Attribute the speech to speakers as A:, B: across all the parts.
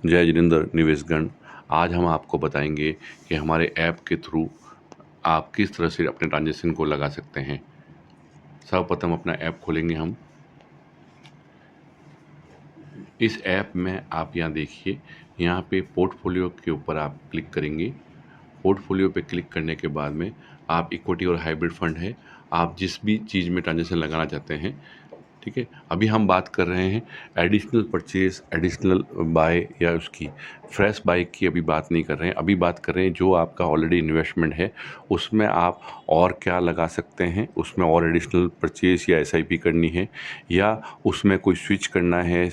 A: जय जिनेंद्र निवेशगण। आज हम आपको बताएंगे कि हमारे ऐप के थ्रू आप किस तरह से अपने ट्रांजेक्शन को लगा सकते हैं। सर्वप्रथम अपना ऐप खोलेंगे हम। इस ऐप में आप यहाँ देखिए, यहाँ पे पोर्टफोलियो के ऊपर आप क्लिक करेंगे। पोर्टफोलियो पे क्लिक करने के बाद में आप इक्विटी और हाइब्रिड फंड है, आप जिस भी चीज़ में ट्रांजेक्शन लगाना चाहते हैं, ठीक है। अभी हम बात कर रहे हैं एडिशनल परचेज, एडिशनल बाय या उसकी फ्रेश बाय की अभी बात नहीं कर रहे हैं। अभी बात कर रहे हैं जो आपका ऑलरेडी इन्वेस्टमेंट है उसमें आप और क्या लगा सकते हैं, उसमें और एडिशनल परचेज या एसआईपी करनी है, या उसमें कोई स्विच करना है,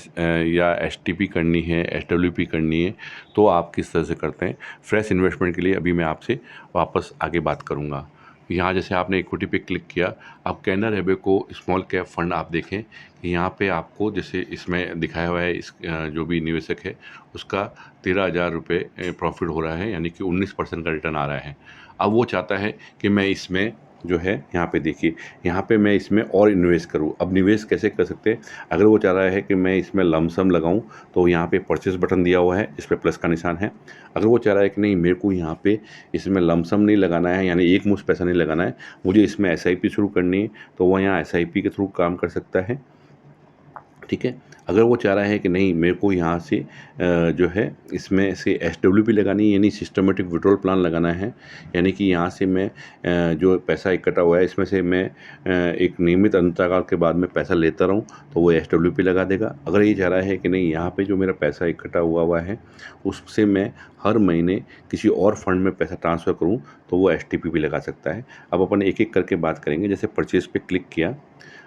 A: या एसटीपी करनी है, एसडब्ल्यूपी करनी है, तो आप किस तरह से करते हैं। फ्रेश इन्वेस्टमेंट के लिए अभी मैं आपसे वापस आगे बात करूँगा। यहाँ जैसे आपने इक्विटी पे क्लिक किया, अब Canara Robeco small cap fund आप देखें कि यहाँ पे आपको जैसे इसमें दिखाया हुआ है, इस जो भी निवेशक है उसका 13,000 रुपये प्रॉफिट हो रहा है, यानी कि 19% का रिटर्न आ रहा है। अब वो चाहता है कि मैं इसमें जो है, यहाँ पे देखिए, यहाँ पे मैं इसमें और इन्वेस्ट करूँ। अब निवेश कैसे कर सकते हैं, अगर वो चाह रहा है कि मैं इसमें लमसम लगाऊँ तो यहाँ पे परचेस बटन दिया हुआ है, इस पर प्लस का निशान है। अगर वो चाह रहा है कि नहीं, मेरे को यहाँ पे इसमें लमसम नहीं लगाना है, यानी एक मुश्त पैसा नहीं लगाना है, मुझे इसमें एसआईपी शुरू करनी है, तो वो यहाँ एसआईपी के थ्रू काम कर सकता है, ठीक है। अगर वो चाह रहा है कि नहीं, मेरे को यहाँ से जो है इसमें से एसडब्ल्यूपी लगानी है, यानी सिस्टमेटिक विड्रॉल प्लान लगाना है, यानी कि यहाँ से मैं जो पैसा इकट्ठा हुआ है इसमें से मैं एक नियमित अंतराल के बाद में पैसा लेता रहूँ, तो वो एसडब्ल्यूपी लगा देगा। अगर ये चाह रहा है कि नहीं, यहाँ पे जो मेरा पैसा इकट्ठा हुआ हुआ है उससे मैं हर महीने किसी और फंड में पैसा ट्रांसफ़र करूँ, तो वो एसटीपी भी लगा सकता है। अब अपन एक एक करके बात करेंगे। जैसे परचेज़ पे क्लिक किया,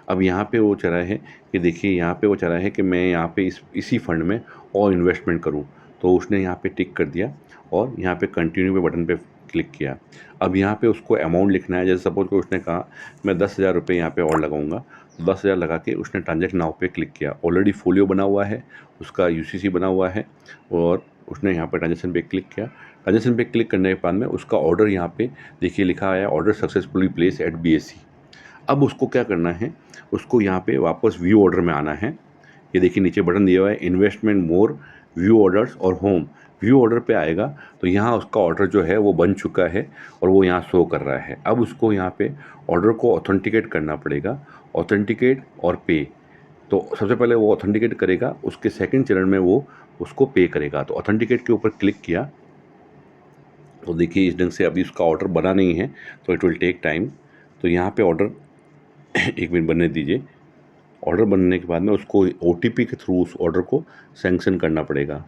A: अब यहाँ पे वो चाह रहा है कि देखिए, यहाँ पे वो चाह रहा है कि मैं यहाँ पे इसी फंड में और इन्वेस्टमेंट करूँ, तो उसने यहाँ पे टिक कर दिया और यहाँ पे कंटिन्यू पे बटन पे क्लिक किया। अब यहाँ पे उसको अमाउंट लिखना है। जैसे सपोज को उसने कहा मैं 10,000 रुपये यहाँ पे और लगाऊंगा, तो 10,000 लगा के उसने ट्रांजेक्ट नाउ पे क्लिक किया। ऑलरेडी फोलियो बना हुआ है, उसका यूसीसी बना हुआ है, और उसने यहाँ पर ट्रांजेक्शन पे क्लिक किया। ट्रांजेक्शन पे क्लिक करने के बाद में उसका ऑर्डर यहाँ पे देखिए लिखा है, order successfully place at BSc. अब उसको क्या करना है, उसको यहाँ पे वापस व्यू ऑर्डर में आना है। ये देखिए नीचे बटन दिया हुआ है, इन्वेस्टमेंट मोर, व्यू ऑर्डर्स और होम। व्यू ऑर्डर पे आएगा तो यहाँ उसका ऑर्डर जो है वो बन चुका है और वो यहाँ शो कर रहा है। अब उसको यहाँ पे ऑर्डर को ऑथेंटिकेट करना पड़ेगा, ऑथेंटिकेट और पे। तो सबसे पहले वो ऑथेंटिकेट करेगा, उसके सेकंड चरण में वो उसको पे करेगा। तो ऑथेंटिकेट के ऊपर क्लिक किया तो देखिए इस ढंग से अभी उसका ऑर्डर बना नहीं है, तो इट विल टेक टाइम। तो यहाँ पे ऑर्डर 1 मिनट बनने दीजिए। ऑर्डर बनने के बाद में उसको ओटीपी के थ्रू उस ऑर्डर को सैंक्शन करना पड़ेगा,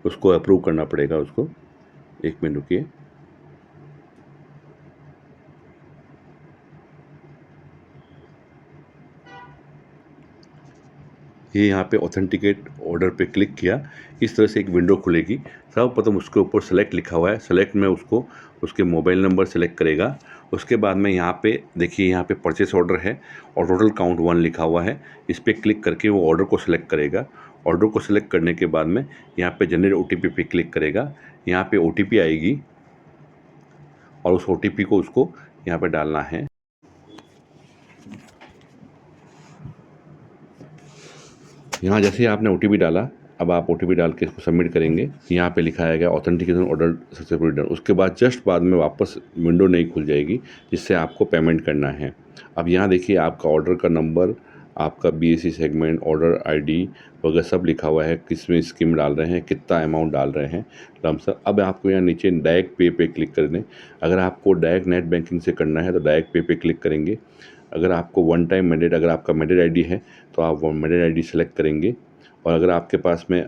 A: उसको अप्रूव करना पड़ेगा उसको। 1 मिनट रुकिए। ये यहाँ पे ऑथेंटिकेट ऑर्डर पे क्लिक किया, इस तरह से एक विंडो खुलेगी। सर्वप्रथम उसके ऊपर सेलेक्ट लिखा हुआ है, सेलेक्ट में उसको उसके मोबाइल नंबर सेलेक्ट करेगा। उसके बाद में यहाँ पे देखिए, यहाँ पे परचेस ऑर्डर है और टोटल काउंट 1 लिखा हुआ है। इस पर क्लिक करके वो ऑर्डर को सिलेक्ट करेगा। ऑर्डर को सिलेक्ट करने के बाद में यहाँ पे जनरेट ओटीपी पे क्लिक करेगा। यहाँ पे ओटीपी आएगी और उस ओटीपी को उसको यहाँ पे डालना है। यहाँ जैसे ही आपने ओटीपी डाला, अब आप ओटीपी डाल के इसको सबमिट करेंगे। यहाँ पे लिखा आएगा ऑथेंटिकेशन ऑर्डर सक्सेसफुली डन। उसके बाद जस्ट बाद में वापस विंडो नहीं खुल जाएगी जिससे आपको पेमेंट करना है। अब यहाँ देखिए आपका ऑर्डर का नंबर, आपका बीएससी सेगमेंट, ऑर्डर आईडी वगैरह सब लिखा हुआ है, किस में स्कीम डाल रहे हैं, कितना अमाउंट डाल रहे हैं, लमसम। अब आपको यहाँ नीचे डायरेक्ट पे क्लिक कर दें। अगर आपको डायरेक्ट नेट बैंकिंग से करना है तो डायरेक्ट पे क्लिक करेंगे। अगर आपको वन टाइम मैंडेट, अगर आपका मैंडेट आईडी है तो आप वो मैंडेट आईडी सेलेक्ट करेंगे। और अगर आपके पास में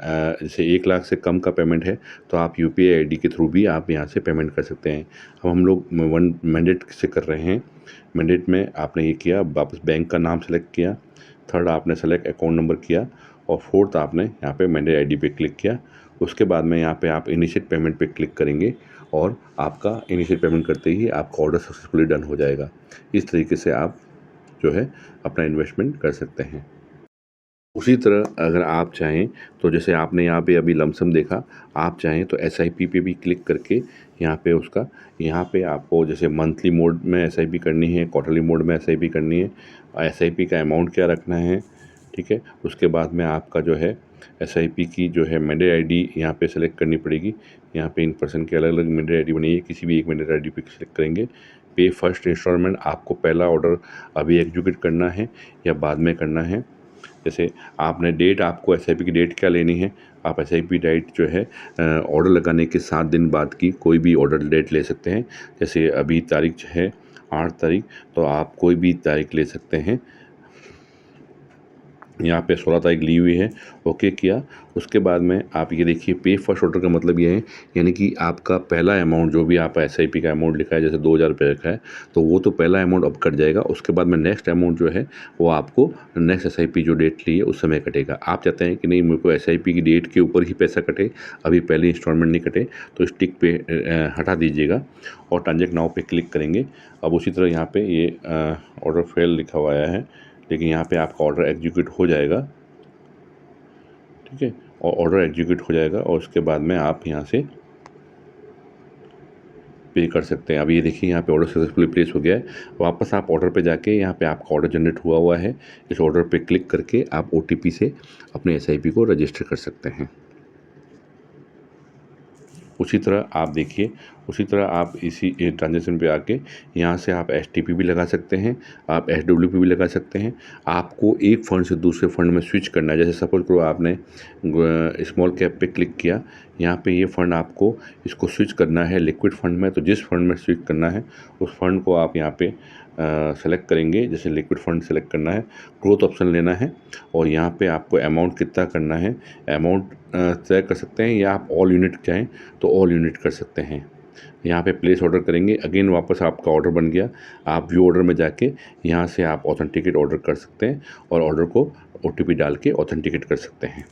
A: जैसे 1 लाख से कम का पेमेंट है तो आप यूपीआई आईडी के थ्रू भी आप यहाँ से पेमेंट कर सकते हैं। अब हम लोग वन मैंडेट से कर रहे हैं। मैंडेट में आपने ये किया, वापस बैंक का नाम सेलेक्ट किया, थर्ड आपने सेलेक्ट अकाउंट नंबर किया, और फोर्थ आपने यहाँ पे मैंडेट आईडी पे क्लिक किया। उसके बाद में यहाँ पे आप इनिशिएट पेमेंट पे क्लिक करेंगे और आपका इनिशिएट पेमेंट करते ही आपका ऑर्डर सक्सेसफुली डन हो जाएगा। इस तरीके से आप जो है अपना इन्वेस्टमेंट कर सकते हैं। उसी तरह अगर आप चाहें तो जैसे आपने यहाँ पे अभी लमसम देखा, आप चाहें तो एसआईपी पे भी क्लिक करके यहाँ पे आपको जैसे मंथली मोड में एसआईपी करनी है, क्वार्टरली मोड में एसआईपी करनी है, एसआईपी का अमाउंट क्या रखना है, ठीक है। उसके बाद में आपका जो है एसआईपी की जो है मेंडेट आईडी यहाँ पे सेलेक्ट करनी पड़ेगी। यहाँ पे इन पर्सन की अलग अलग मेंडेट आईडी बनी है, किसी भी एक मेंडेट आईडी पे सेलेक्ट करेंगे। पे फर्स्ट इंस्टॉलमेंट, आपको पहला ऑर्डर अभी एग्जीक्यूट करना है या बाद में करना है। जैसे आपने डेट, आपको एसआईपी की डेट क्या लेनी है, आप एसआईपी डेट जो है ऑर्डर लगाने के 7 दिन बाद की कोई भी ऑर्डर डेट ले सकते हैं। जैसे अभी तारीख है 8 तारीख, तो आप कोई भी तारीख ले सकते हैं। यहाँ पे 16 तारीख ली हुई है, ओके किया। उसके बाद में आप ये देखिए पे फर्स्ट ऑर्डर का मतलब ये है, यानी कि आपका पहला अमाउंट जो भी आप एसआईपी का अमाउंट लिखा है, जैसे 2000 रुपये रखा है, तो वो तो पहला अमाउंट अब कट जाएगा। उसके बाद में नेक्स्ट अमाउंट जो है वो आपको नेक्स्ट एसआईपी जो डेट ली है उस समय कटेगा। आप चाहते हैं कि नहीं मेरे को एसआईपी की डेट के ऊपर ही पैसा कटे, अभी पहले इंस्टॉलमेंट नहीं कटे, तो इस टिक पे हटा दीजिएगा और ट्रांजैक्ट नाउ पे क्लिक करेंगे। अब उसी तरह यहाँ पे ये ऑर्डर फेल लिखा हुआ आया है, लेकिन यहाँ पे आपका ऑर्डर एग्जीक्यूट हो जाएगा, ठीक है। और ऑर्डर एग्जीक्यूट हो जाएगा और उसके बाद में आप यहाँ से पे कर सकते हैं। अब ये देखिए यहाँ पे ऑर्डर सक्सेसफुली प्लेस हो गया है। वापस आप ऑर्डर पे जाके यहाँ पे आपका ऑर्डर जनरेट हुआ है, इस ऑर्डर पे क्लिक करके आप ओटीपी से अपने एसआईपी को रजिस्टर कर सकते हैं। उसी तरह आप देखिए, उसी तरह आप इसी ट्रांजेक्शन पे आके यहाँ से आप एसटीपी भी लगा सकते हैं, आप एसडब्ल्यूपी भी लगा सकते हैं। आपको एक फ़ंड से दूसरे फ़ंड में स्विच करना है, जैसे सपोज करो आपने स्मॉल कैप पे क्लिक किया, यहाँ पे ये फ़ंड आपको इसको स्विच करना है लिक्विड फ़ंड में, तो जिस फ़ंड में स्विच करना है उस फंड को आप यहाँ पे सेलेक्ट करेंगे। जैसे लिक्विड फ़ंड सेलेक्ट करना है, ग्रोथ ऑप्शन लेना है और यहाँ पे आपको अमाउंट कितना करना है, अमाउंट तय कर सकते हैं, या आप ऑल यूनिट चाहें तो ऑल यूनिट कर सकते हैं। यहाँ पे प्लेस ऑर्डर करेंगे, अगेन वापस आपका ऑर्डर बन गया। आप व्यू ऑर्डर में जाके यहाँ से आप ऑथेंटिकेट ऑर्डर कर सकते हैं और ऑर्डर को ओटीपी डाल के ऑथेंटिकेट कर सकते हैं।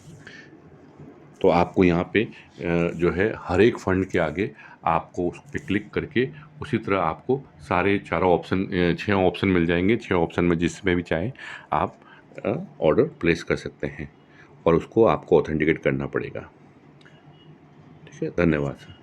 A: तो आपको यहाँ पे जो है हर एक फ़ंड के आगे आपको उस पर क्लिक करके उसी तरह आपको सारे चारों ऑप्शन 6 ऑप्शन मिल जाएंगे। 6 ऑप्शन में जिसमें भी चाहें आप ऑर्डर प्लेस कर सकते हैं और उसको आपको ऑथेंटिकेट करना पड़ेगा। ठीक है, धन्यवाद।